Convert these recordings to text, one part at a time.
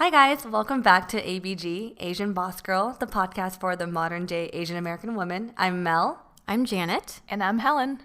Hi guys, welcome back to ABG, Asian Boss Girl, the podcast for the modern day Asian American woman. I'm Mel. I'm Janet. And I'm Helen.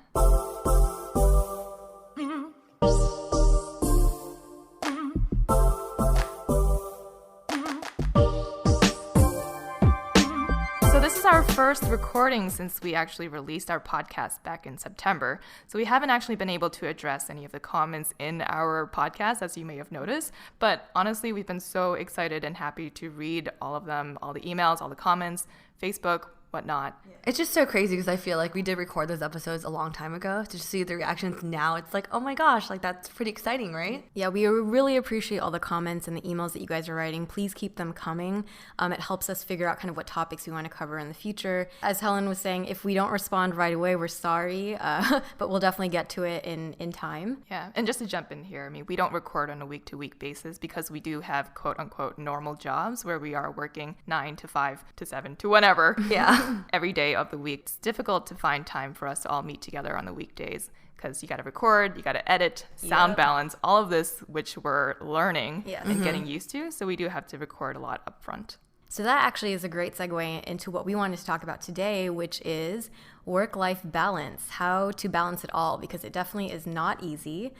So this is our first recording since we actually released our podcast back in September. So we haven't actually been able to address any of the comments in our podcast, as you may have noticed. But honestly, we've been so excited and happy to read all of them, all the emails, all the comments, Facebook, whatnot. It's just so crazy because I feel like we did record those episodes a long time ago. To see the reactions now, it's like, oh my gosh, like that's pretty exciting, right? Yeah, we really appreciate all the comments and the emails that you guys are writing. Please keep them coming. It helps us figure out kind of what topics we want to cover in the future. As Helen was saying, if we don't respond right away, we're sorry, but we'll definitely get to it in time. Yeah, and just to jump in here, I mean, we don't record on a week-to-week basis because we do have quote-unquote normal jobs where we are working 9 to 5 to 7 to whenever. Yeah. Every day of the week. It's difficult to find time for us to all meet together on the weekdays because you got to record, you got to edit, sound balance, all of this, which we're learning and getting used to. So we do have to record a lot up front. So that actually is a great segue into what we wanted to talk about today, which is work-life balance, how to balance it all, because it definitely is not easy.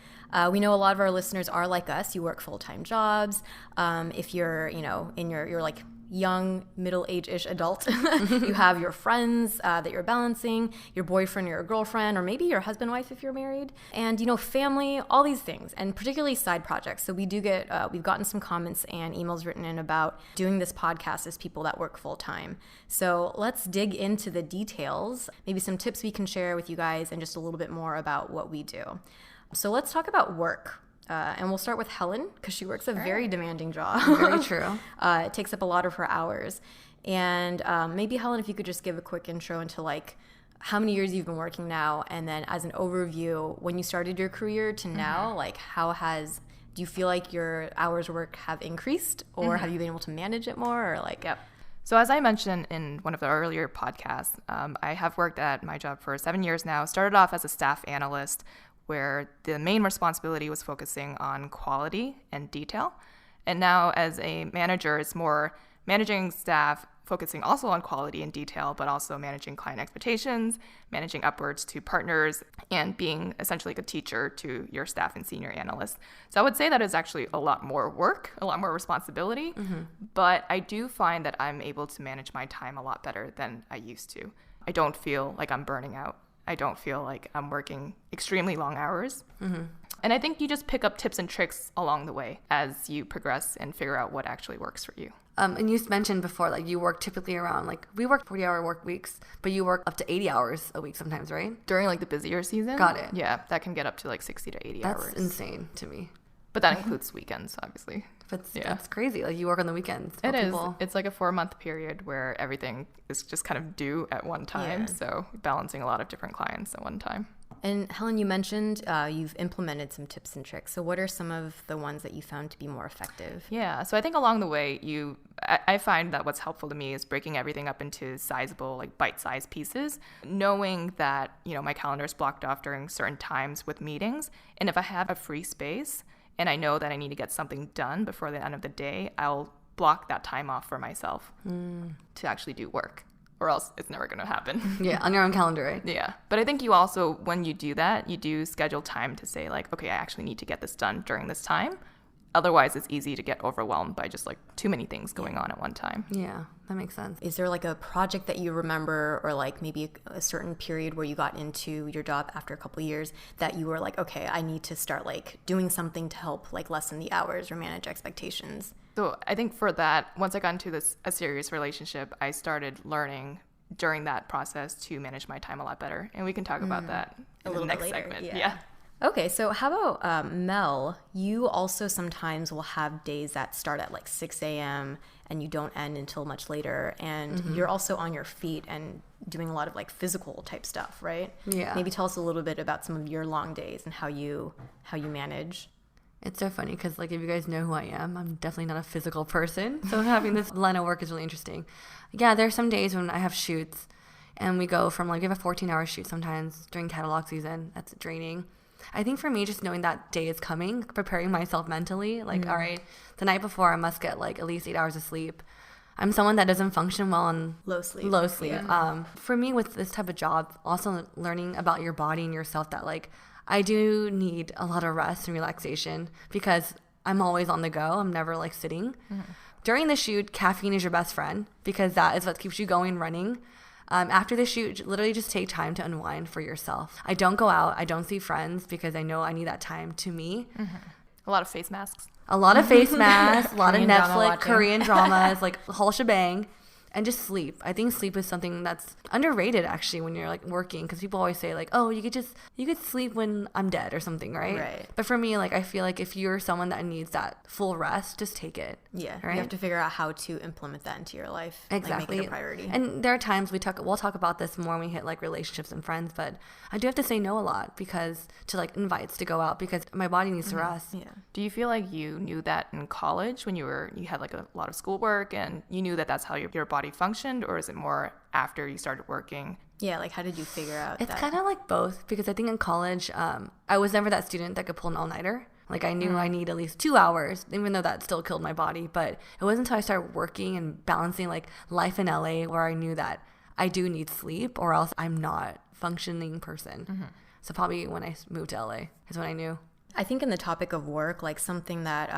We know a lot of our listeners are like us. You work full-time jobs. If you're, in your like young, middle-age-ish adult, you have your friends that you're balancing, your boyfriend or your girlfriend, or maybe your husband, wife if you're married, and, family, all these things, and particularly side projects. So we do get, we've gotten some comments and emails written in about doing this podcast as people that work full-time. So let's dig into the details, maybe some tips we can share with you guys, and just a little bit more about what we do. So let's talk about work. And we'll start with Helen because she works a very demanding job. Very true. It takes up a lot of her hours. And maybe, Helen, if you could just give a quick intro into like how many years you've been working now, and then as an overview, when you started your career to now, like do you feel like your hours work have increased, or have you been able to manage it more, or like? Yep. So as I mentioned in one of the earlier podcasts, I have worked at my job for 7 years now. Started off as a staff analyst, where the main responsibility was focusing on quality and detail. And now as a manager, it's more managing staff, focusing also on quality and detail, but also managing client expectations, managing upwards to partners, and being essentially like a teacher to your staff and senior analysts. So I would say that is actually a lot more work, a lot more responsibility, but I do find that I'm able to manage my time a lot better than I used to. I don't feel like I'm burning out. I don't feel like I'm working extremely long hours. And I think you just pick up tips and tricks along the way as you progress and figure out what actually works for you. And you mentioned before, like you work typically around, like we work 40-hour work weeks, but you work up to 80 hours a week sometimes, right? During like the busier season. Got it. Yeah, that can get up to like 60 to 80 hours. That's insane to me. But that includes weekends, obviously. That's crazy. Like you work on the weekends. It is. It's like a 4-month period where everything is just kind of due at one time. Yeah. So balancing a lot of different clients at one time. And Helen, you mentioned you've implemented some tips and tricks. So what are some of the ones that you found to be more effective? Yeah. So I think along the way, I find that what's helpful to me is breaking everything up into sizable, like bite-sized pieces, knowing that, my calendar is blocked off during certain times with meetings. And if I have a free space, and I know that I need to get something done before the end of the day, I'll block that time off for myself to actually do work, or else it's never going to happen. Yeah, on your own calendar, right? Yeah. But I think you also, when you do that, you do schedule time to say like, okay, I actually need to get this done during this time. Otherwise, it's easy to get overwhelmed by just like too many things going on at one time. Yeah, that makes sense. Is there like a project that you remember, or like maybe a certain period where you got into your job after a couple of years that you were like, okay, I need to start like doing something to help like lessen the hours or manage expectations? So I think for that, once I got into a serious relationship, I started learning during that process to manage my time a lot better. And we can talk about that in the next segment. Yeah. Okay, so how about Mel? You also sometimes will have days that start at like 6 a.m. and you don't end until much later. And you're also on your feet and doing a lot of like physical type stuff, right? Yeah. Maybe tell us a little bit about some of your long days and how you manage. It's so funny because, like, if you guys know who I am, I'm definitely not a physical person. So having this line of work is really interesting. Yeah, there are some days when I have shoots and we go from, like, we have a 14-hour shoot sometimes during catalog season. That's draining. I think for me, just knowing that day is coming, preparing myself mentally, like, all right, the night before I must get like at least 8 hours of sleep. I'm someone that doesn't function well on low sleep. Yeah. For me, with this type of job, also learning about your body and yourself, that like I do need a lot of rest and relaxation because I'm always on the go. I'm never like sitting. During the shoot, caffeine is your best friend because that is what keeps you going running. After the shoot, literally just take time to unwind for yourself. I don't go out. I don't see friends because I know I need that time to me. A lot of face masks. A lot of face masks, a lot of Korean drama Netflix, watching. Korean dramas, like the whole shebang. And just sleep. I think sleep is something that's underrated actually when you're like working, because people always say like, oh, you could sleep when I'm dead or something, right? Right. But for me, like I feel like if you're someone that needs that full rest, just take it. Yeah, Right? you have to figure out how to implement that into your life. Exactly. Like, make it a priority. And there are times we'll talk about this more when we hit like relationships and friends, but I do have to say no a lot because to like invites to go out because my body needs to rest. Yeah. Do you feel like you knew that in college when you had like a lot of schoolwork and you knew that that's how your body functioned, or is it more after you started working? Yeah, like how did you figure out It's that? kind of like both because I think in college, I was never that student that could pull an all-nighter. Like I knew I need at least 2 hours, even though that still killed my body. But it wasn't until I started working and balancing like life in LA where I knew that I do need sleep or else I'm not a functioning person. So probably when I moved to LA is when I knew. I think in the topic of work, like something that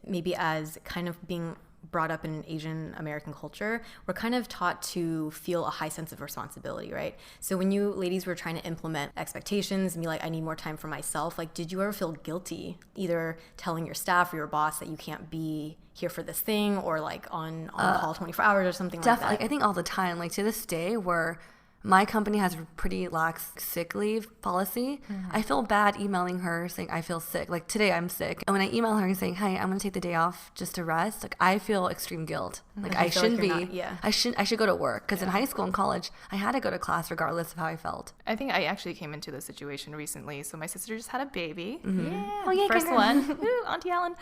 maybe as kind of being brought up in Asian American culture, we're kind of taught to feel a high sense of responsibility, right? So when you ladies were trying to implement expectations and be like, I need more time for myself, like did you ever feel guilty either telling your staff or your boss that you can't be here for this thing or like on call 24 hours or something like Definitely. that? I think all the time, like to this day where my company has a pretty lax sick leave policy. I feel bad emailing her saying I feel sick. Like today I'm sick. And when I email her and saying, hey, I'm going to take the day off just to rest, like I feel extreme guilt. Like I feel like shouldn't you're be. not- yeah. I should go to work. Because in high school and college, I had to go to class regardless of how I felt. I think I actually came into this situation recently. So my sister just had a baby. Oh, yeah, First congrats. one. Woo, Auntie Ellen.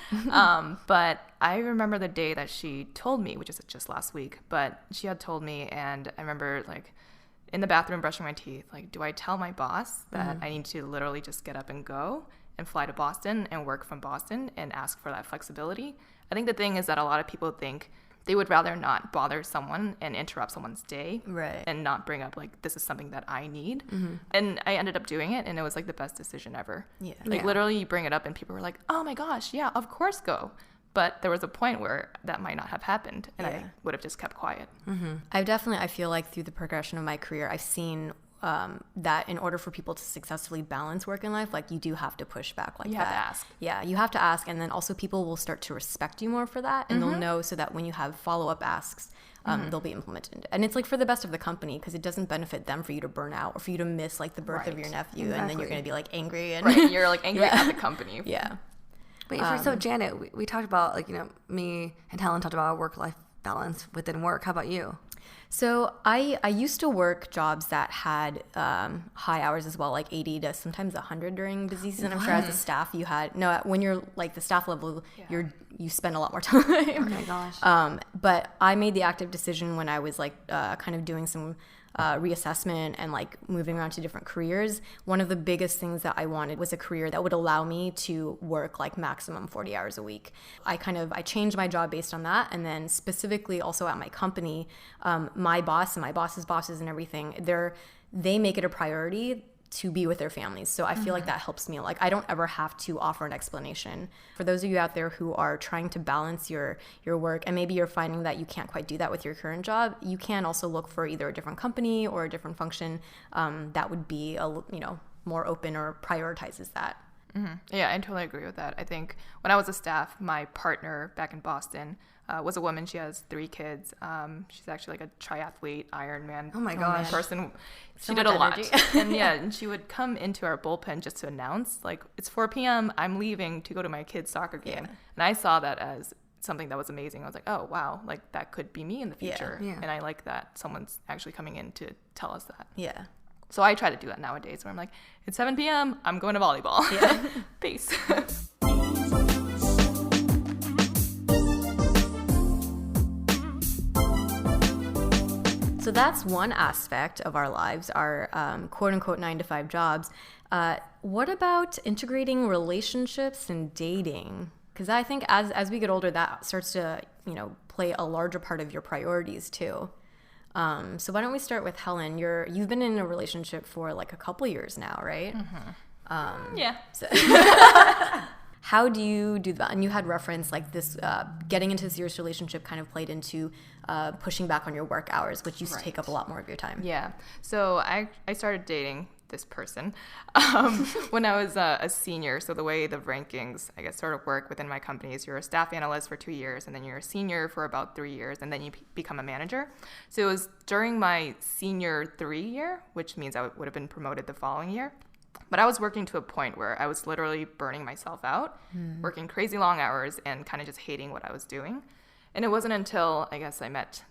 But I remember the day that she told me, which is just last week, but she had told me, and I remember like in the bathroom brushing my teeth, like, do I tell my boss that I need to literally just get up and go and fly to Boston and work from Boston and ask for that flexibility? I think the thing is that a lot of people think they would rather not bother someone and interrupt someone's day, Right. and not bring up like, this is something that I need. And I ended up doing it, and it was like the best decision ever. Yeah. Like Yeah. literally you bring it up and people were like, oh my gosh, yeah, of course go. But there was a point where that might not have happened, and Yeah. I would have just kept quiet. I feel like through the progression of my career, I've seen that in order for people to successfully balance work and life, like you do have to push back like You that. have to ask. Yeah, you have to ask. And then also people will start to respect you more for that. And they'll know so that when you have follow-up asks, they'll be implemented. And it's like for the best of the company because it doesn't benefit them for you to burn out or for you to miss like the birth of Right. your nephew. And then you're Exactly. going to be like angry. And Right? You're like angry Yeah. at the company. yeah. Wait, so Janet, we talked about like, me and Helen talked about our work-life balance within work. How about you? So I used to work jobs that had high hours as well, like 80 to sometimes 100 during busy season. I'm sure as a staff you had when you're like the staff level, you spend a lot more time. Oh my gosh. But I made the active decision when I was like kind of doing some reassessment and like moving around to different careers. One of the biggest things that I wanted was a career that would allow me to work like maximum 40 hours a week. I changed my job based on that. And then specifically also at my company, my boss and my boss's bosses and everything, they make it a priority to be with their families. So I feel like that helps me. Like I don't ever have to offer an explanation. For those of you out there who are trying to balance your work and maybe you're finding that you can't quite do that with your current job, you can also look for either a different company or a different function that would be more open or prioritizes that. Yeah, I totally agree with that. I think when I was a staff, my partner back in Boston was a woman. She has 3 kids. She's actually like a triathlete, Ironman. Oh my gosh. Person. She So did a much lot. energy. And she would come into our bullpen just to announce, like, it's 4 p.m. I'm leaving to go to my kid's soccer game. Yeah. And I saw that as something that was amazing. I was like, oh, wow, like that could be me in the Yeah. future. Yeah. And I like that someone's actually coming in to tell us that. Yeah. So I try to do that nowadays where I'm like, it's 7 p.m. I'm going to volleyball. Yeah. Peace. So that's one aspect of our lives, our quote unquote 9 to 5 jobs. What about integrating relationships and dating? Because I think as we get older, that starts to, play a larger part of your priorities too. So why don't we start with Helen? You've been in a relationship for like a couple years now, right? Yeah. So how do you do that? And you had reference like this, getting into a serious relationship kind of played into pushing back on your work hours, which used to take up a lot more of your time. Yeah. So I started dating this person when I was a senior. So the way the rankings, I guess, sort of work within my company is you're a staff analyst for 2 years, and then you're a senior for about 3 years, and then you become a manager. So it was during my senior 3 year, which means I would have been promoted the following year. But I was working to a point where I was literally burning myself out, working crazy long hours and kind of just hating what I was doing. And it wasn't until, I guess, I met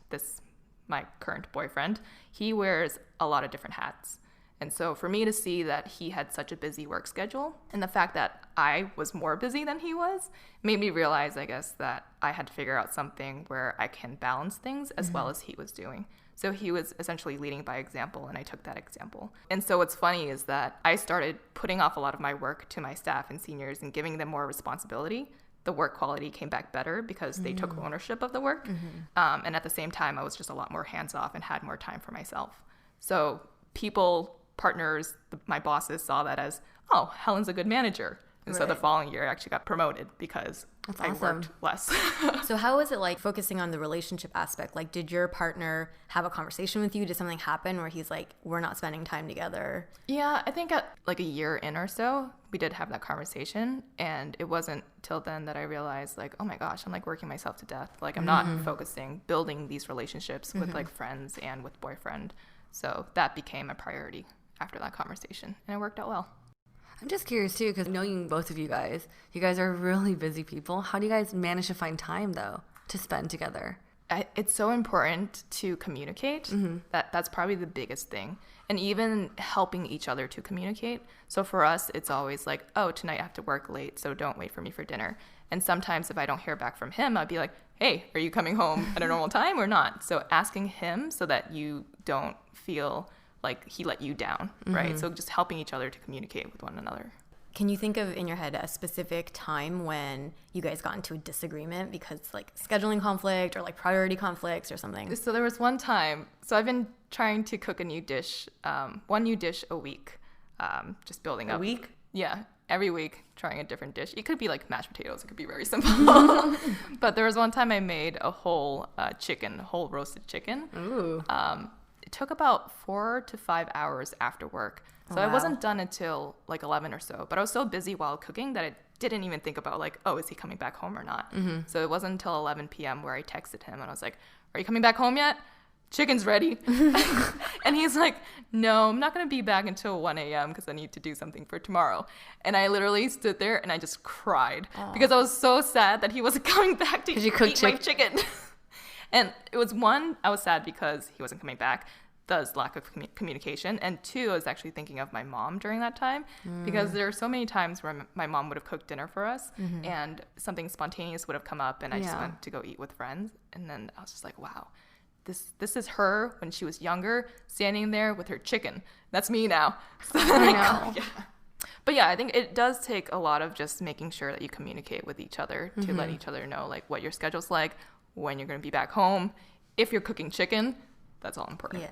my current boyfriend. He wears a lot of different hats. And so for me to see that he had such a busy work schedule and the fact that I was more busy than he was made me realize, I guess, that I had to figure out something where I can balance things as well as he was doing. So he was essentially leading by example, and I took that example. And so what's funny is that I started putting off a lot of my work to my staff and seniors and giving them more responsibility. The work quality came back better because they took ownership of the work. And at the same time, I was just a lot more hands-off and had more time for myself. So partners, my bosses saw that as, oh, Helen's a good manager. And so the following year I actually got promoted because I worked less. So how was it like focusing on the relationship aspect? Like, did your partner have a conversation with you? Did something happen where he's like, we're not spending time together? Yeah, I think at like a year in or so, we did have that conversation. And it wasn't till then that I realized like, oh my gosh, I'm like working myself to death. Like I'm not building these relationships with like friends and with boyfriend. So that became a priority after that conversation, and it worked out well. I'm just curious too, because knowing both of you guys are really busy people. How do you guys manage to find time though to spend together? It's so important to communicate. That's probably the biggest thing, and even helping each other to communicate. So for us, it's always like, oh, tonight I have to work late, so don't wait for me for dinner. And sometimes if I don't hear back from him, I'd be like, hey, are you coming home at a normal time or not? So asking him so that you don't feel like he let you down, right? So just helping each other to communicate with one another. Can you think of in your head a specific time when you guys got into a disagreement because like scheduling conflict or like priority conflicts or something? So there was one time, so I've been trying to cook a new dish, one new dish a week, just building up. A week? Yeah, every week trying a different dish. It could be like mashed potatoes, it could be very simple. But there was one time I made a whole whole roasted chicken. Ooh. It took about 4 to 5 hours after work. So I wasn't done until like 11 or so, but I was so busy while cooking that I didn't even think about like, oh, is he coming back home or not? So it wasn't until 11 p.m. where I texted him and I was like, are you coming back home yet? Chicken's ready. And he's like, no, I'm not going to be back until 1 a.m. because I need to do something for tomorrow. And I literally stood there and I just cried because I was so sad that he wasn't coming back to eat my chicken. And it was one, I was sad because he wasn't coming back. Does lack of communication. And two, I was actually thinking of my mom during that time because there are so many times where my mom would have cooked dinner for us and something spontaneous would have come up and I just went to go eat with friends. And then I was just like, wow, this is her when she was younger standing there with her chicken. That's me now. So I know. But yeah, I think it does take a lot of just making sure that you communicate with each other to let each other know like what your schedule's like, when you're going to be back home. If you're cooking chicken, that's all important.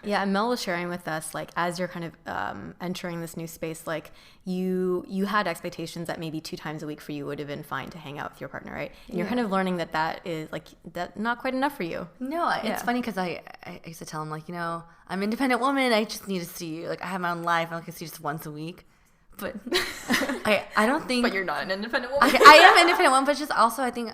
Yeah, and Mel was sharing with us, like, as you're kind of entering this new space, like, you had expectations that maybe 2 times a week for you would have been fine to hang out with your partner, right? And you're kind of learning that is, like, that not quite enough for you. No, it's funny because I used to tell him, like, I'm an independent woman. I just need to see you. Like, I have my own life. I can see you just once a week. But I don't think... But you're not an independent woman. I am an independent woman, but just also I think...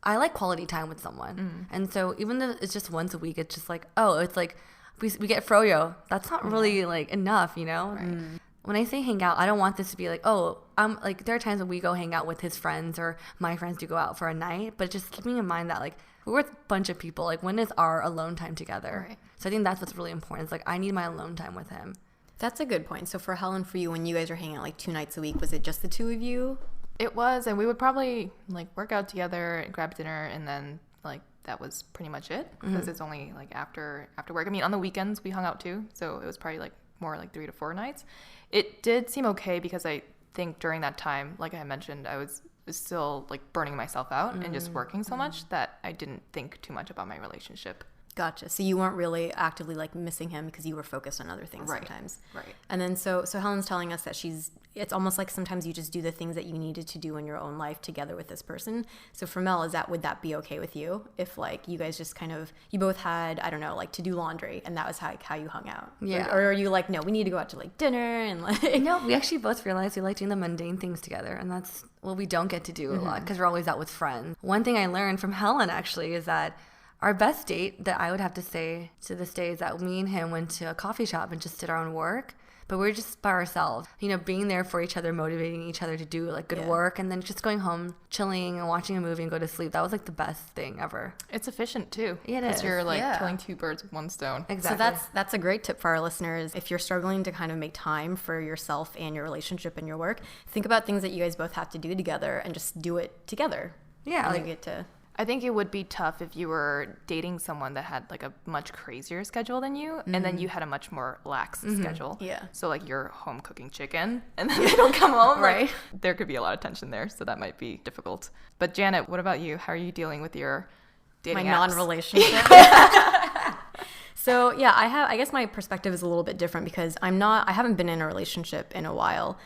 I like quality time with someone. And so even though it's just once a week, it's just like, oh, it's like we get froyo. That's not really like enough, Right. When I say hang out, I don't want this to be like, oh, I'm like, there are times when we go hang out with his friends or my friends do go out for a night, but just keeping in mind that like we're with a bunch of people. Like when is our alone time together? Right. So I think that's what's really important. It's like I need my alone time with him. That's a good point. So for Helen, for you, when you guys are hanging out like 2 nights a week, was it just the 2 of you? It was, and we would probably like work out together and grab dinner, and then like that was pretty much it because it's only like after work. I mean, on the weekends we hung out too, so it was probably like more like 3 to 4 nights. It did seem okay because I think during that time, like I mentioned, I was still like burning myself out and just working so much that I didn't think too much about my relationship. Gotcha. So you weren't really actively like missing him because you were focused on other things sometimes. Right. And then so Helen's telling us that it's almost like sometimes you just do the things that you needed to do in your own life together with this person. So for Mel, would that be okay with you if like you guys just kind of, you both had, I don't know, like to do laundry and that was how you hung out? Yeah. Or are you like, no, we need to go out to like dinner and like. No, we actually both realized we like doing the mundane things together, and that's what we don't get to do a lot because we're always out with friends. One thing I learned from Helen actually is that our best date that I would have to say to this day is that me and him went to a coffee shop and just did our own work, but we were just by ourselves, being there for each other, motivating each other to do like good work, and then just going home, chilling and watching a movie and go to sleep. That was like the best thing ever. It's efficient too. Yeah, it is. Because you're like killing 2 birds with 1 stone. Exactly. So that's a great tip for our listeners. If you're struggling to kind of make time for yourself and your relationship and your work, think about things that you guys both have to do together and just do it together. Yeah, And like you get to. I think it would be tough if you were dating someone that had like a much crazier schedule than you, and then you had a much more lax schedule. Yeah. So like you're home cooking chicken, and then they don't come home. Right. Like, there could be a lot of tension there, so that might be difficult. But Janet, what about you? How are you dealing with your dating My apps? non-relationship. So yeah, I guess my perspective is a little bit different because I haven't been in a relationship in a while.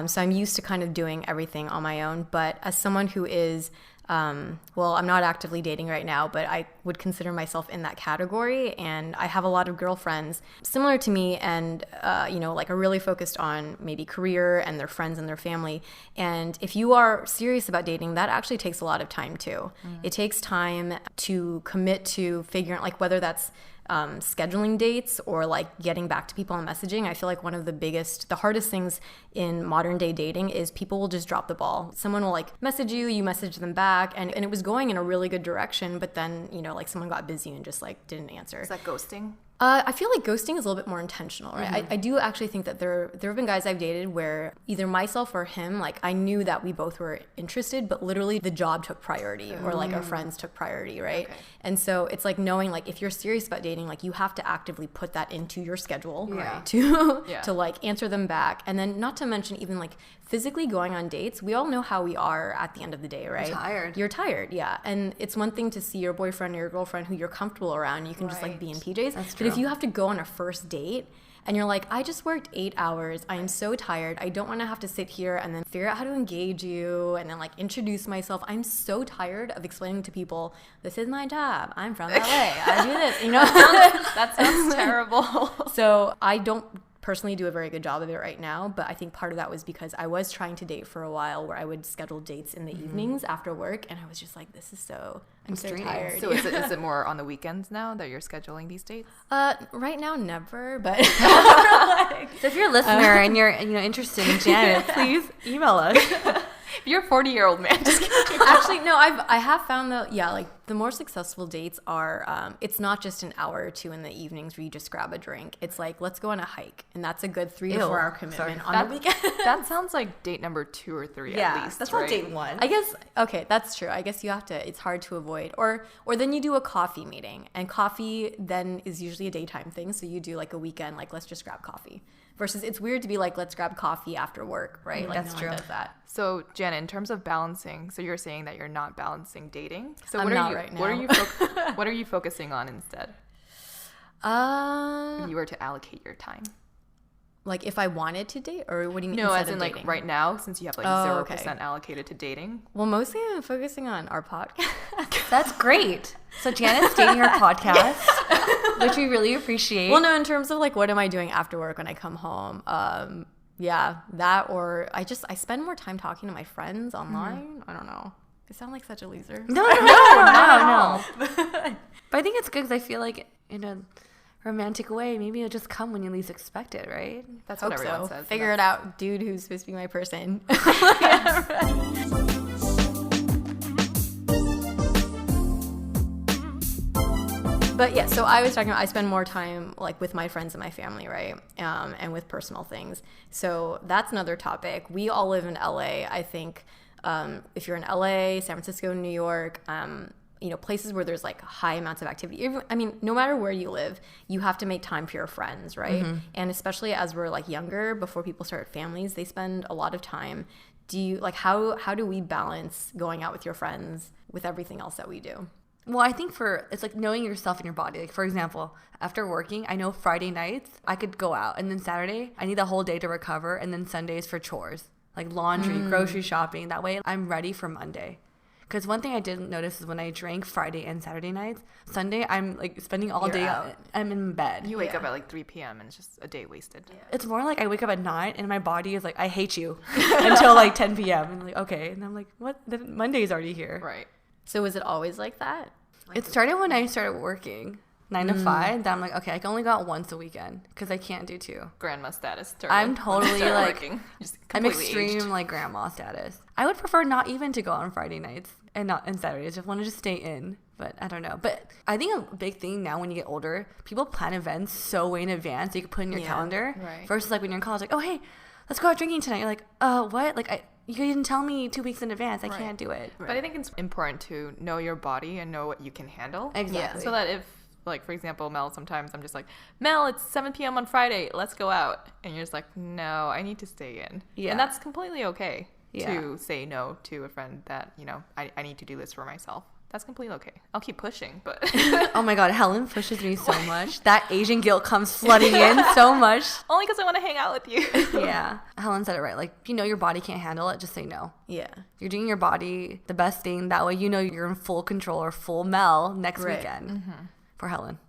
So I'm used to kind of doing everything on my own. But as someone who is, I'm not actively dating right now, but I would consider myself in that category. And I have a lot of girlfriends similar to me and, like are really focused on maybe career and their friends and their family. And if you are serious about dating, that actually takes a lot of time too. It takes time to commit to figuring like whether that's scheduling dates or like getting back to people on messaging. I feel like one of the hardest things in modern day dating is people will just drop the ball. Someone will like message you, you message them back, and it was going in a really good direction, but then, like someone got busy and just like didn't answer. Is that ghosting? I feel like ghosting is a little bit more intentional, right? I do actually think that there have been guys I've dated where either myself or him, like I knew that we both were interested, but literally the job took priority or like our friends took priority, right? Okay. And so it's like knowing like if you're serious about dating, like you have to actively put that into your schedule to like answer them back. And then not to mention even like physically going on dates, we all know how we are at the end of the day, right? You're tired, yeah. And it's one thing to see your boyfriend or your girlfriend who you're comfortable around. You can just like be in PJs. That's true. But if you have to go on a first date and you're like, I just worked 8 hours. I am so tired. I don't want to have to sit here and then figure out how to engage you and then like introduce myself. I'm so tired of explaining to people, this is my job. I'm from LA. I do this, That sounds terrible. So I don't personally do a very good job of it right now, but I think part of that was because I was trying to date for a while where I would schedule dates in the evenings after work, and I was just like, I'm so tired. So is it more on the weekends now that you're scheduling these dates? Right now, never, but so if you're a listener and you're interested in Janet, please email us. If you're a 40-year-old man, just kidding. Actually, no, I have found that, like the more successful dates are, it's not just an hour or two in the evenings where you just grab a drink. It's like, let's go on a hike. And that's a good 3 to 4 hour commitment on the weekend. That sounds like date number 2 or 3 at least. That's right? not date 1. I guess, okay, that's true. I guess you have to, it's hard to avoid. Or then you do a coffee meeting. And coffee then is usually a daytime thing. So you do like a weekend, like let's just grab coffee. Versus it's weird to be like, let's grab coffee after work, right? Like That's no true. one does that. So, Jen, in terms of balancing, so you're saying that you're not balancing dating. So I'm what not are you, right now. What are you focusing on instead? If you were to allocate your time. Like if I wanted to date, or what do you mean? No, instead as in of like dating? right now, since you have like 0% allocated to dating. Well, mostly I'm focusing on our podcast. That's great. So Janet's dating her podcast, which we really appreciate. Well, no, in terms of like what am I doing after work when I come home? That, or I spend more time talking to my friends online. I don't know. I sound like such a loser. No. But I think it's good because I feel like in a romantic way, maybe it'll just come when you least expect it, right? That's what everyone says. Figure it out, dude who's supposed to be my person. But yeah, so I was talking about I spend more time like with my friends and my family, right? And with personal things. So that's another topic. We all live in LA. I think if you're in LA, San Francisco, New York, places where there's like high amounts of activity. I mean, no matter where you live, you have to make time for your friends, right? And especially as we're like younger, before people start families, they spend a lot of time. Do you like how do we balance going out with your friends with everything else that we do? Well, I think it's like knowing yourself and your body. Like, for example, after working, I know Friday nights I could go out, and then Saturday I need the whole day to recover, and then Sundays for chores, like laundry, grocery shopping. That way I'm ready for Monday. Because one thing I didn't notice is when I drank Friday and Saturday nights, Sunday I'm like spending all day out. I'm in bed. You wake up at like 3 p.m. and it's just a day wasted. Yeah. It's more like I wake up at 9 and my body is like, I hate you until like 10 p.m. And I'm like, okay. And I'm like, what? Monday's already here. Right. So was it always like that? It started when I started working 9 to 5. Then I'm like, okay, I can only go out once a weekend because I can't do 2. Grandma status. I'm totally like, I'm extreme aged. like grandma status. I would prefer not even to go on Friday nights and not on Saturdays. I want to just stay in. But I don't know. But I think a big thing now when you get older, people plan events so way in advance. You can put in your calendar. Right. Versus like when you're in college, like, oh, hey, let's go out drinking tonight. You're like, what? Like, you didn't tell me 2 weeks in advance. I can't do it. But I think it's important to know your body and know what you can handle. Exactly. So that if, like, for example, Mel, sometimes I'm just like, Mel, it's 7 p.m. on Friday. Let's go out. And you're just like, no, I need to stay in. Yeah. And that's completely okay Yeah. to say no to a friend that, I need to do this for myself. That's completely okay. I'll keep pushing, but... Oh my God, Helen pushes me so much. That Asian guilt comes flooding in so much. Only because I want to hang out with you. Yeah. Helen said it right. Like, if you know your body can't handle it, just say no. Yeah. You're doing your body the best thing. That way you know you're in full control or full Mel next weekend for Helen.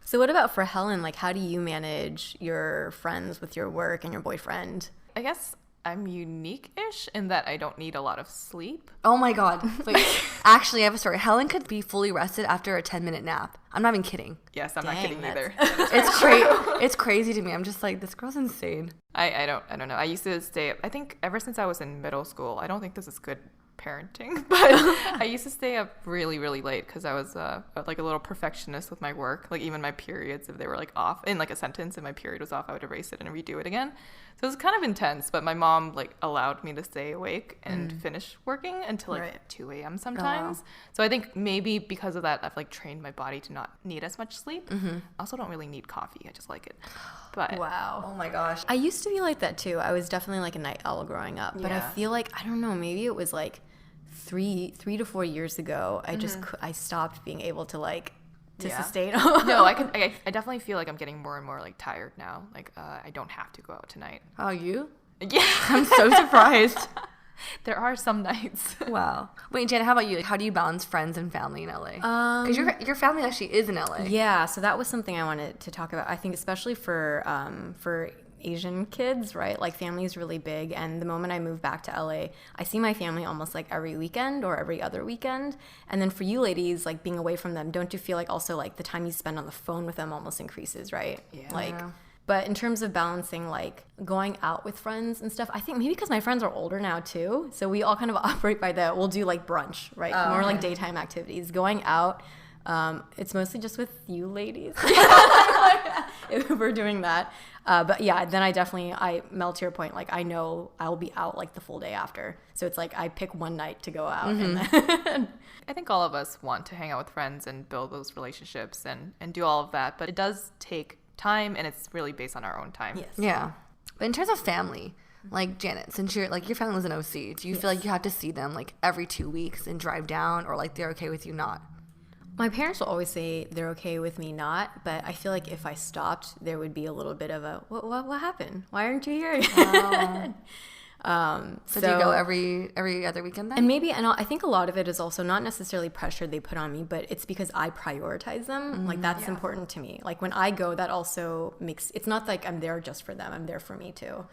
So what about for Helen? Like, how do you manage your friends with your work and your boyfriend? I guess I'm unique-ish in that I don't need a lot of sleep. Oh my God. Wait, actually, I have a story. Helen could be fully rested after a 10-minute nap. I'm not even kidding. Yes, I'm not kidding either. It's crazy to me. I'm just like, this girl's insane. I don't know. I used to stay up, I think ever since I was in middle school. I don't think this is good parenting, but I used to stay up really, really late because I was like a little perfectionist with my work. Like even my periods, if they were like off in like a sentence and my period was off, I would erase it and redo it again. So it was kind of intense, but my mom like allowed me to stay awake and finish working until like 2 a.m. sometimes. Oh, wow. So I think maybe because of that, I've like trained my body to not need as much sleep. I also don't really need coffee. I just like it. But Wow. Oh my gosh. I used to be like that too. I was definitely like a night owl growing up, but I Yeah. feel like, I don't know, maybe it was like three to 4 years ago. I just I stopped being able to like to Yeah. sustain. no, I definitely feel like I'm getting more and more like tired now. Like I don't have to go out tonight. Oh, you? Yeah. I'm so surprised. There are some nights. Wow. Wait, Janet, how about you? Like, how do you balance friends and family in LA? Because your family actually is in LA. Yeah, so that was something I wanted to talk about. I think especially for Asian kids, right? Like family is really big, and the moment I moved back to LA, I see my family almost like every weekend or every other weekend. And then for you ladies, like being away from them, don't you feel like also like the time you spend on the phone with them almost increases, right? Yeah. Like, but in terms of balancing like going out with friends and stuff, I think maybe because my friends are older now too, so we all kind of operate by that. We'll do like brunch, right? More like daytime activities. Going out, it's mostly just with you ladies if we're doing that. But yeah, then I melt to your point. Like I know I'll be out like the full day after. So it's like I pick one night to go out. And then I think all of us want to hang out with friends and build those relationships and do all of that, but it does take time, and it's really based on our own time. yes. Yeah. But in terms of family, like Janet, since your family lives in OC, do you feel like you have to see them like every 2 weeks and drive down, or like they're okay with you not? My parents will always say they're okay with me not, but I feel like if I stopped, there would be a little bit of a, what happened? Why aren't you here? So do you go every other weekend then? And maybe, and I think a lot of it is also not necessarily pressure they put on me, but it's because I prioritize them. Like that's important to me. Like when I go, that also makes, it's not like I'm there just for them. I'm there for me too.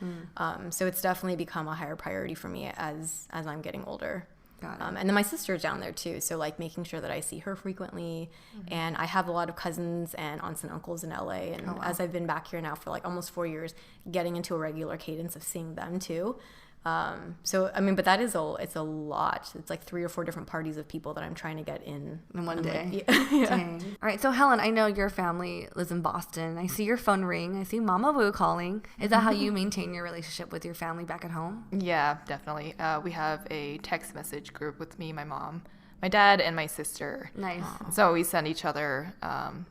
So it's definitely become a higher priority for me as I'm getting older. Got it. And then my sister's down there too. So like making sure that I see her frequently. And I have a lot of cousins and aunts and uncles in LA. And as I've been back here now for like almost 4 years, getting into a regular cadence of seeing them too. So, I mean, but that is it's a lot. It's like 3 or 4 different parties of people that I'm trying to get in one I'm day. Like, yeah. Dang. All right, so Helen, I know your family lives in Boston. I see your phone ring. I see Mama Boo calling. Is that how you maintain your relationship with your family back at home? Yeah, definitely. We have a text message group with me, my mom, my dad and my sister. Nice. So we send each other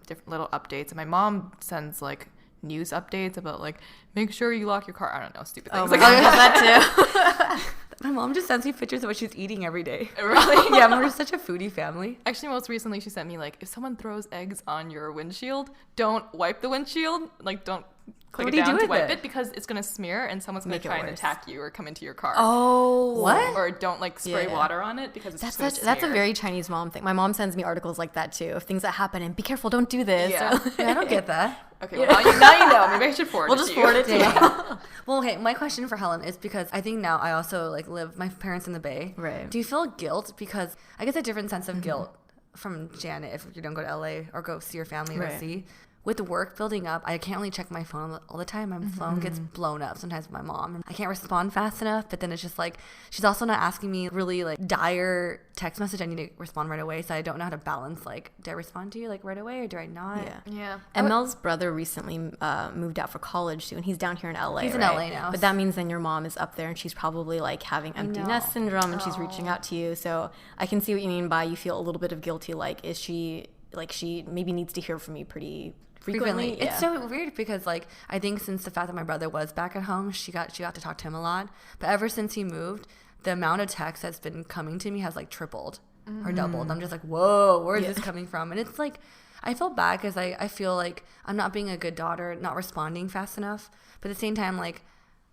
different little updates. And my mom sends like news updates about like, make sure you lock your car. I don't know, stupid things. Oh, that too. My mom just sends me pictures of what she's eating every day. Really? Yeah, we're such a foodie family. Actually, most recently she sent me like, if someone throws eggs on your windshield, don't wipe the windshield. Like, don't click What it do you down do to with wipe it? it because it's gonna smear and someone's gonna Make it try and worse. attack you or come into your car. Oh, What? Or don't like spray Yeah. water on it because it's That's just gonna that's a smear. very Chinese mom thing. My mom sends me articles like that too, of things that happen and be careful, don't do this. Yeah. Or- Yeah, I don't get that. Okay, well, now you know. Maybe I should forward We'll it just to you. forward it to you. Dang. Well, okay, my question for Helen is because I think now I also like live my parents in the Bay. Right. Do you feel guilt? Because I guess a different sense of guilt from Janet if you don't go to LA or go see your family Right. overseas. With the work building up, I can't really check my phone all the time. My phone gets blown up sometimes with my mom. And I can't respond fast enough, but then it's just like, she's also not asking me really like dire text message. I need to respond right away. So I don't know how to balance like, do I respond to you like right away or do I not? Yeah. Yeah. And Mel's brother recently moved out for college too, and he's down here in LA. He's in right? LA now. But that means then your mom is up there, and she's probably like having empty know. nest syndrome, and she's reaching out to you. So I can see what you mean by you feel a little bit of guilty. Like, is she like she maybe needs to hear from you pretty frequently? It's so weird because like I think since the fact that my brother was back at home, she got to talk to him a lot. But ever since he moved, the amount of text that's been coming to me has like tripled or doubled. I'm just like, whoa, where is this coming from? And it's like I feel bad because I feel like I'm not being a good daughter, not responding fast enough. But at the same time, like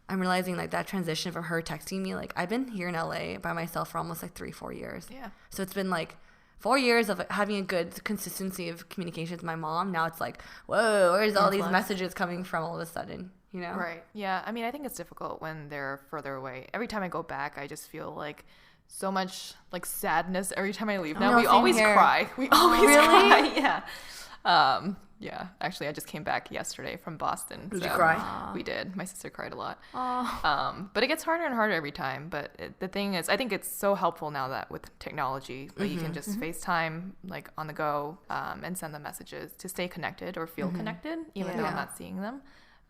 I'm realizing like that transition from her texting me, like I've been here in LA by myself for almost like 3-4 years. Yeah. So it's been like 4 years of having a good consistency of communication with my mom. Now it's like, whoa, where's all these messages coming from all of a sudden? You know? Right. Yeah. I mean, I think it's difficult when they're further away. Every time I go back, I just feel like so much like sadness every time I leave. Now no, we same always here. cry. We always really? cry. Yeah. Yeah. Actually, I just came back yesterday from Boston. Did you so cry? We did. My sister cried a lot. But it gets harder and harder every time. But the thing is, I think it's so helpful now that with technology, that you can just FaceTime like on the go and send them messages to stay connected or feel connected, even though I'm not seeing them.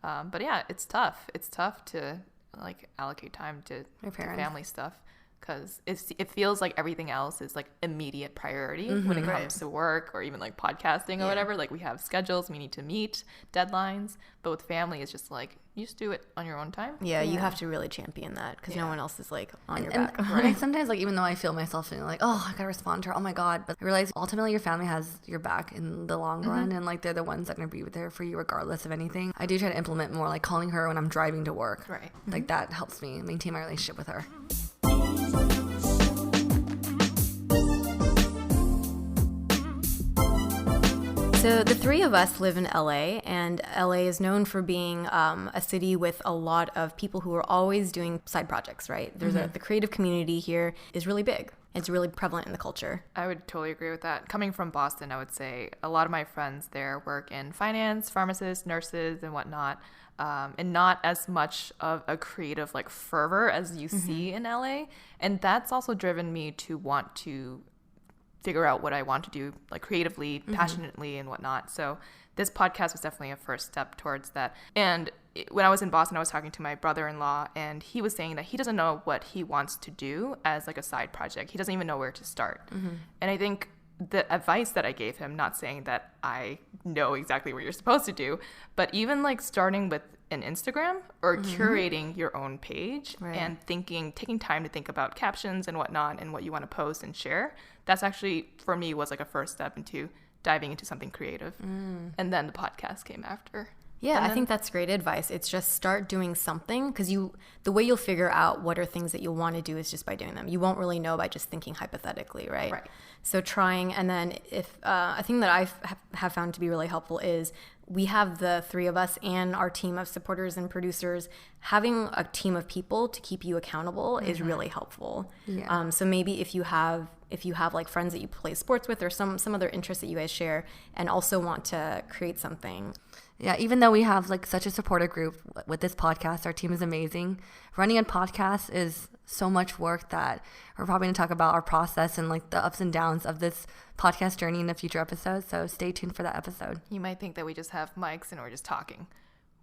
But yeah, it's tough. It's tough to like allocate time to family stuff because it feels like everything else is like immediate priority when it comes to work or even like podcasting or whatever. Like we have schedules, we need to meet deadlines, but with family, it's just like you just do it on your own time. Yeah, you have to really champion that because no one else is like on your And back. like sometimes, like even though I feel myself feeling like, oh, I gotta respond to her, oh my god, but I realize ultimately your family has your back in the long run, and like they're the ones that are gonna be there for you regardless of anything. I do try to implement more like calling her when I'm driving to work. Right. Like that helps me maintain my relationship with her. So the three of us live in LA, and LA is known for being a city with a lot of people who are always doing side projects, right? There's the creative community here is really big. It's really prevalent in the culture. I would totally agree with that. Coming from Boston, I would say a lot of my friends there work in finance, pharmacists, nurses, and whatnot, and not as much of a creative like fervor as you see in LA. And that's also driven me to want to figure out what I want to do like creatively, passionately, and whatnot. So this podcast was definitely a first step towards that. And when I was in Boston, I was talking to my brother-in-law, and he was saying that he doesn't know what he wants to do as like a side project. He doesn't even know where to start. And I think the advice that I gave him, not saying that I know exactly what you're supposed to do, but even like starting with an Instagram or curating your own page and taking time to think about captions and whatnot and what you want to post and share. That's actually, for me, was like a first step into diving into something creative. And then the podcast came after. Yeah, I think that's great advice. It's just start doing something because the way you'll figure out what are things that you'll want to do is just by doing them. You won't really know by just thinking hypothetically, right? Right. So trying, and then if a thing that I have found to be really helpful is we have the three of us and our team of supporters and producers. Having a team of people to keep you accountable is really helpful. Yeah. So maybe if you have like friends that you play sports with or some other interests that you guys share and also want to create something. Yeah, even though we have like such a supportive group with this podcast, our team is amazing. Running a podcast is so much work that we're probably going to talk about our process and like the ups and downs of this podcast journey in a future episode. So stay tuned for that episode. You might think that we just have mics and we're just talking.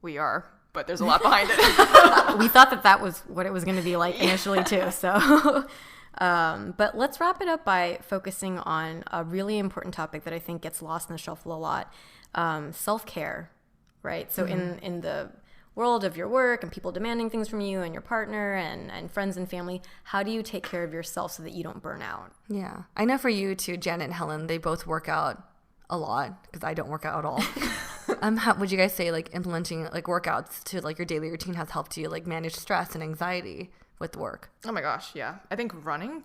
We are, but there's a lot behind it. We thought that was what it was going to be like initially too. So But let's wrap it up by focusing on a really important topic that I think gets lost in the shuffle a lot, self-care, right? So in the world of your work and people demanding things from you and your partner and friends and family, how do you take care of yourself so that you don't burn out? Yeah. I know for you too, Janet and Helen, they both work out a lot because I don't work out at all. How would you guys say like implementing like workouts to like your daily routine has helped you like manage stress and anxiety with work? Oh my gosh, yeah. I think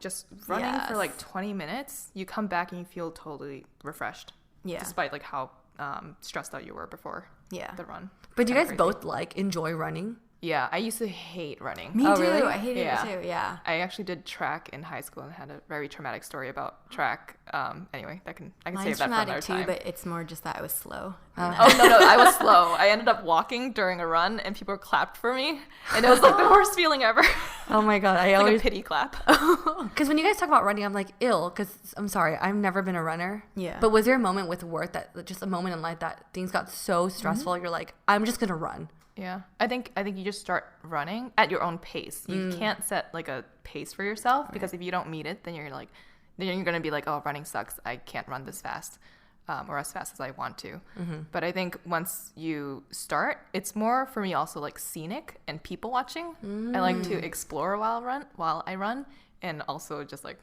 just running Yes. for like 20 minutes, you come back and you feel totally refreshed. Yeah. Despite like how stressed out you were before Yeah. the run. But do you guys Kinda crazy. both like enjoy running? Yeah, I used to hate running. Me Oh, too. really? I hated Yeah. it too. Yeah. I actually did track in high school and had a very traumatic story about track. Anyway, I can Mine's save that for another traumatic too, time. but it's more just that I was slow. Oh no, I was slow. I ended up walking during a run, and people clapped for me, and it was like the worst feeling ever. Oh my God. I Like always, a pity clap. because when you guys talk about running, I'm like ill because I'm sorry, I've never been a runner. Yeah. But was there a moment with work that just a moment in life that things got so stressful? You're like, I'm just going to run. Yeah, I think you just start running at your own pace. You can't set like a pace for yourself because if you don't meet it, then you're gonna be like, oh, running sucks. I can't run this fast, or as fast as I want to. But I think once you start, it's more for me also like scenic and people watching. I like to explore while I run, and also just like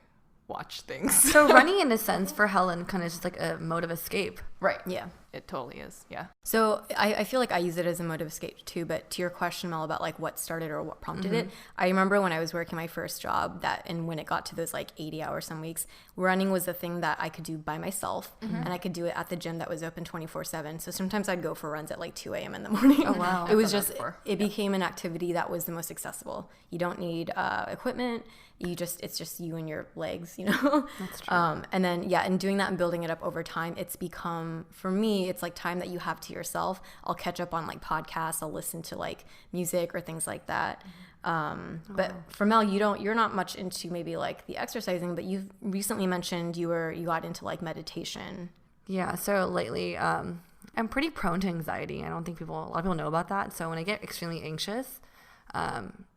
watch things. So running in a sense for Helen kind of just like a mode of escape. Right. Yeah. It totally is. Yeah. So I feel like I use it as a mode of escape too, but to your question, Mel, about like what started or what prompted it, I remember when I was working my first job and when it got to those like 80 hours some weeks, running was the thing that I could do by myself and I could do it at the gym that was open 24/7. So sometimes I'd go for runs at like 2 a.m. in the morning. Oh, wow. It was I've done that just, before. it became an activity that was the most accessible. You don't need equipment. It's just you and your legs, you know? That's true. And then, yeah, and doing that and building it up over time, it's become, for me, it's like time that you have to yourself. I'll catch up on like podcasts. I'll listen to like music or things like that. But for Mel, you're not much into maybe like the exercising, but you've recently mentioned you got into like meditation. Yeah, so lately, I'm pretty prone to anxiety. I don't think a lot of people know about that. So when I get extremely anxious,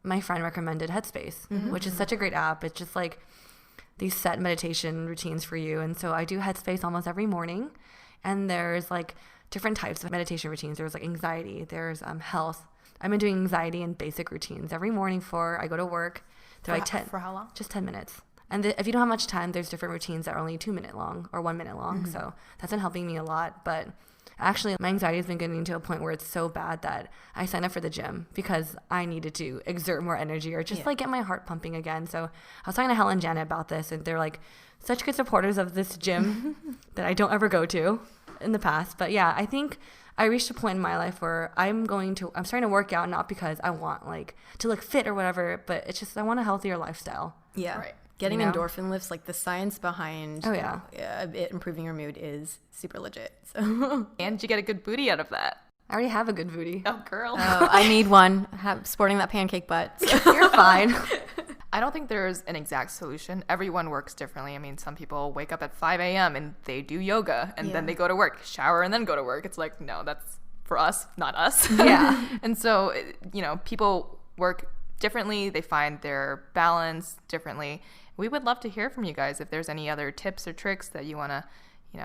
my friend recommended Headspace, which is such a great app. It's just like these set meditation routines for you. And so I do Headspace almost every morning. And there's like different types of meditation routines. There's like anxiety, there's health. I've been doing anxiety and basic routines every morning before I go to work. They're like For how long? just 10 minutes. And if you don't have much time, there's different routines that are only 2 minute long or 1 minute long. So that's been helping me a lot. But actually, my anxiety has been getting to a point where it's so bad that I signed up for the gym because I needed to exert more energy or just like get my heart pumping again. So I was talking to Helen and Janet about this, and they're like such good supporters of this gym that I don't ever go to in the past. But yeah, I think I reached a point in my life where I'm starting to work out, not because I want like to look fit or whatever, but it's just I want a healthier lifestyle. Yeah. Right. Getting You know? endorphin lifts, like the science behind Oh, yeah. it improving your mood is super legit. So. And you get a good booty out of that. I already have a good booty. Oh, girl. I need one. Sporting that pancake butt. You're fine. I don't think there's an exact solution. Everyone works differently. I mean, some people wake up at 5 a.m. and they do yoga and then they go to work, shower and then go to work. It's like, no, that's for us, not us. Yeah. And so, people work differently. They find their balance differently. We would love to hear from you guys if there's any other tips or tricks that you want to,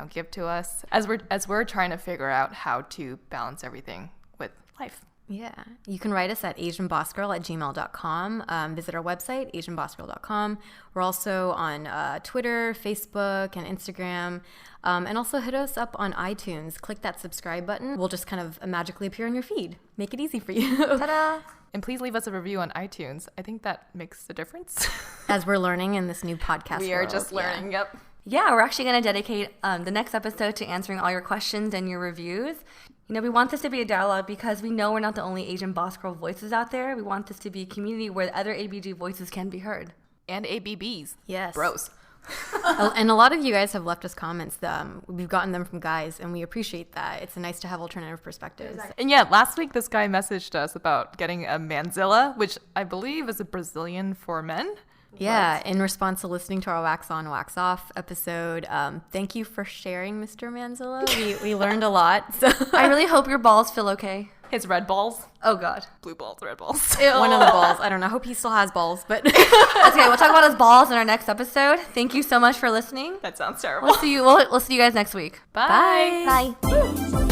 give to us as we're trying to figure out how to balance everything with life. Yeah. You can write us at asianbossgirl@gmail.com. Visit our website, asianbossgirl.com. We're also on Twitter, Facebook, and Instagram. And also hit us up on iTunes. Click that subscribe button. We'll just kind of magically appear on your feed. Make it easy for you. Ta-da! And please leave us a review on iTunes. I think that makes a difference. As we're learning in this new podcast We are world. just learning. Yeah. Yep. Yeah, we're actually going to dedicate the next episode to answering all your questions and your reviews. We want this to be a dialogue because we know we're not the only Asian Boss Girl voices out there. We want this to be a community where other ABG voices can be heard. And ABBs. Yes. Bros. And a lot of you guys have left us comments. We've gotten them from guys, and we appreciate that. It's nice to have alternative perspectives. And yeah, last week this guy messaged us about getting a manzilla, which I believe is a Brazilian for men. Yeah, in response to listening to our Wax On, Wax Off episode, thank you for sharing, Mr. Manzilla. We learned a lot. So. I really hope your balls feel okay. His red balls. Oh, God. Blue balls, red balls. One of the balls. I don't know. I hope he still has balls, but Okay, we'll talk about his balls in our next episode. Thank you so much for listening. That sounds terrible. We'll see you guys next week. Bye. bye.